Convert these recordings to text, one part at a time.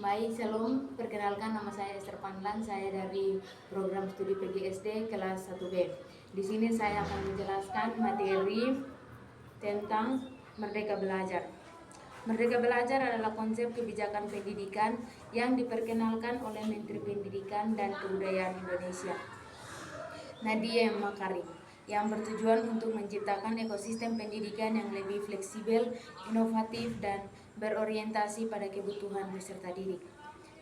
Baik, Shalom. Perkenalkan, nama saya Esther Pandan. Saya dari program studi PGSD kelas 1B. Di sini saya akan menjelaskan materi tentang Merdeka Belajar. Merdeka Belajar adalah konsep kebijakan pendidikan yang diperkenalkan oleh Menteri Pendidikan dan Kebudayaan Indonesia, Nadiem Makarim, yang bertujuan untuk menciptakan ekosistem pendidikan yang lebih fleksibel, inovatif, dan berorientasi pada kebutuhan peserta didik.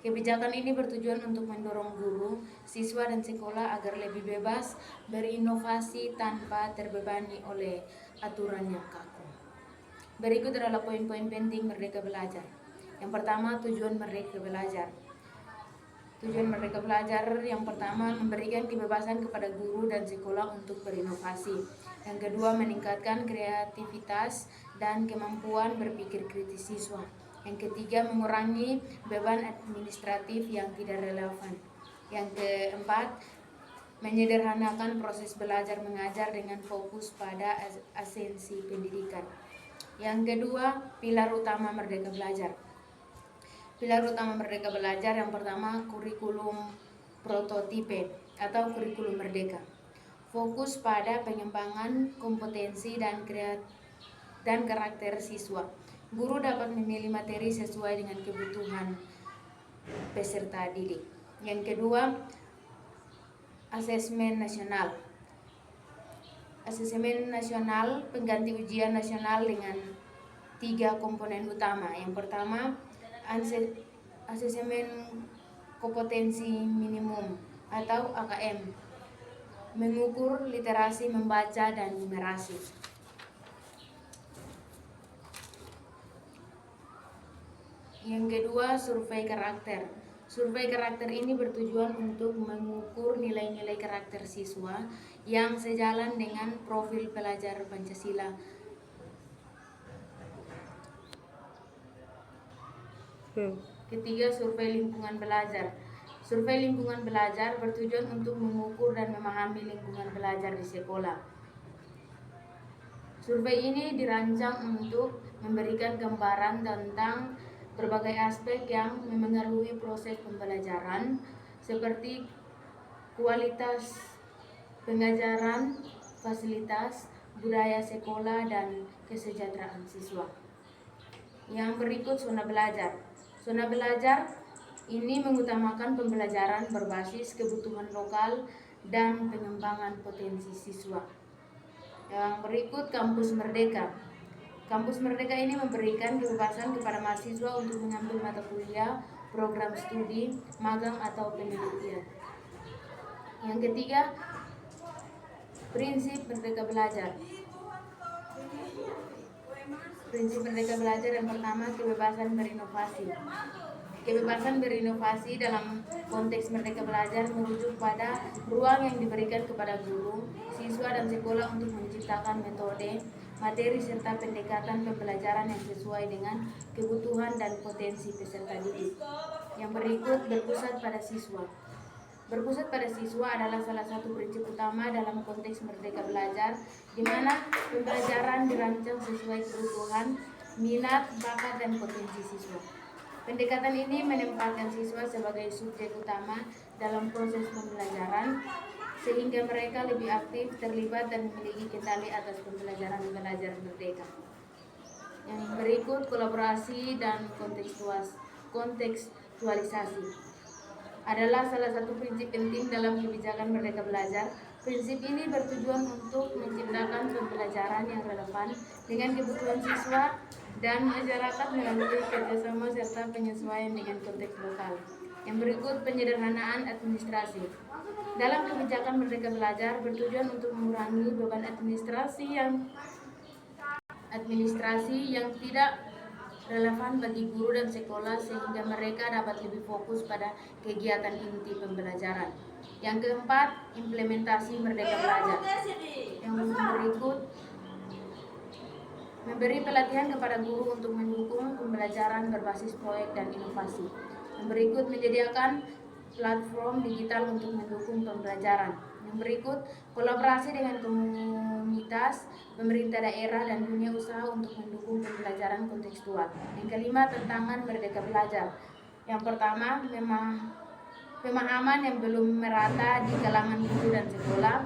Kebijakan ini bertujuan untuk mendorong guru, siswa, dan sekolah agar lebih bebas berinovasi tanpa terbebani oleh aturan yang kaku. Berikut adalah poin-poin penting Merdeka Belajar. Yang pertama, tujuan Merdeka Belajar. Tujuan Merdeka Belajar yang pertama, memberikan kebebasan kepada guru dan sekolah untuk berinovasi. Yang kedua, meningkatkan kreativitas dan kemampuan berpikir kritis siswa. Yang ketiga, mengurangi beban administratif yang tidak relevan. Yang keempat, menyederhanakan proses belajar mengajar dengan fokus pada esensi pendidikan. Yang kedua, pilar utama Merdeka Belajar. Pilar utama Merdeka Belajar yang pertama, kurikulum prototipe atau kurikulum merdeka. Fokus pada pengembangan kompetensi dan karakter siswa. Guru dapat memilih materi sesuai dengan kebutuhan peserta didik. Yang kedua, asesmen nasional. Asesmen nasional pengganti ujian nasional dengan 3 komponen utama. Yang pertama, asesmen kompetensi minimum atau AKM, mengukur literasi membaca dan numerasi. Yang kedua, survei karakter. Survei karakter ini bertujuan untuk mengukur nilai-nilai karakter siswa yang sejalan dengan profil pelajar Pancasila. Ketiga, survei lingkungan belajar. Survei lingkungan belajar bertujuan untuk mengukur dan memahami lingkungan belajar di sekolah. Survei ini dirancang untuk memberikan gambaran tentang berbagai aspek yang memengaruhi proses pembelajaran, seperti kualitas pengajaran, fasilitas, budaya sekolah, dan kesejahteraan siswa. Yang berikut, zona belajar. Zona belajar ini mengutamakan pembelajaran berbasis kebutuhan lokal dan pengembangan potensi siswa. Yang berikut, kampus merdeka. Kampus merdeka ini memberikan kebebasan kepada mahasiswa untuk mengambil mata kuliah, program studi, magang, atau penelitian. Yang ketiga, prinsip Merdeka Belajar. Prinsip Merdeka Belajar yang pertama, kebebasan berinovasi. Kebebasan berinovasi dalam konteks Merdeka Belajar merujuk pada ruang yang diberikan kepada guru, siswa, dan sekolah untuk menciptakan metode, materi, serta pendekatan pembelajaran yang sesuai dengan kebutuhan dan potensi peserta didik. Yang berikut, berpusat pada siswa. Berpusat pada siswa adalah salah satu prinsip utama dalam konteks Merdeka Belajar, di mana pembelajaran dirancang sesuai kebutuhan, minat, bakat, dan potensi siswa. Pendekatan ini menempatkan siswa sebagai subjek utama dalam proses pembelajaran, sehingga mereka lebih aktif, terlibat, dan memiliki kendali atas pembelajaran belajar merdeka. Yang berikut, kolaborasi dan kontekstualisasi adalah salah satu prinsip penting dalam kebijakan Merdeka Belajar. Prinsip ini bertujuan untuk menciptakan pembelajaran yang relevan dengan kebutuhan siswa dan masyarakat melalui kerjasama serta penyesuaian dengan konteks lokal. Yang berikut, penyederhanaan administrasi. Dalam kebijakan Merdeka Belajar bertujuan untuk mengurangi beban administrasi yang tidak relevan bagi guru dan sekolah, sehingga mereka dapat lebih fokus pada kegiatan inti pembelajaran. Yang keempat, implementasi Merdeka Belajar. Yang berikut, memberi pelatihan kepada guru untuk mendukung pembelajaran berbasis proyek dan inovasi. Yang berikut, menyediakan platform digital untuk mendukung pembelajaran. Yang berikut, kolaborasi dengan komunitas, pemerintah daerah, dan dunia usaha untuk mendukung pembelajaran kontekstual. Yang kelima, tantangan Merdeka Belajar. Yang pertama, pemahaman yang belum merata di kalangan guru dan sekolah.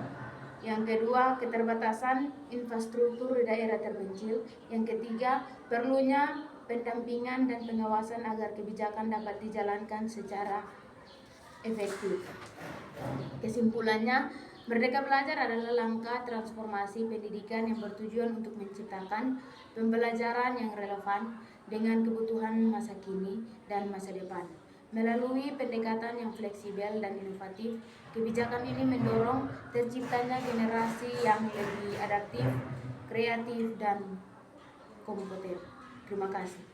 Yang kedua, keterbatasan infrastruktur di daerah terpencil. Yang ketiga, perlunya pendampingan dan pengawasan agar kebijakan dapat dijalankan secara efektif. Kesimpulannya, Merdeka Belajar adalah langkah transformasi pendidikan yang bertujuan untuk menciptakan pembelajaran yang relevan dengan kebutuhan masa kini dan masa depan. Melalui pendekatan yang fleksibel dan inovatif, kebijakan ini mendorong terciptanya generasi yang lebih adaptif, kreatif, dan kompeten. Terima kasih.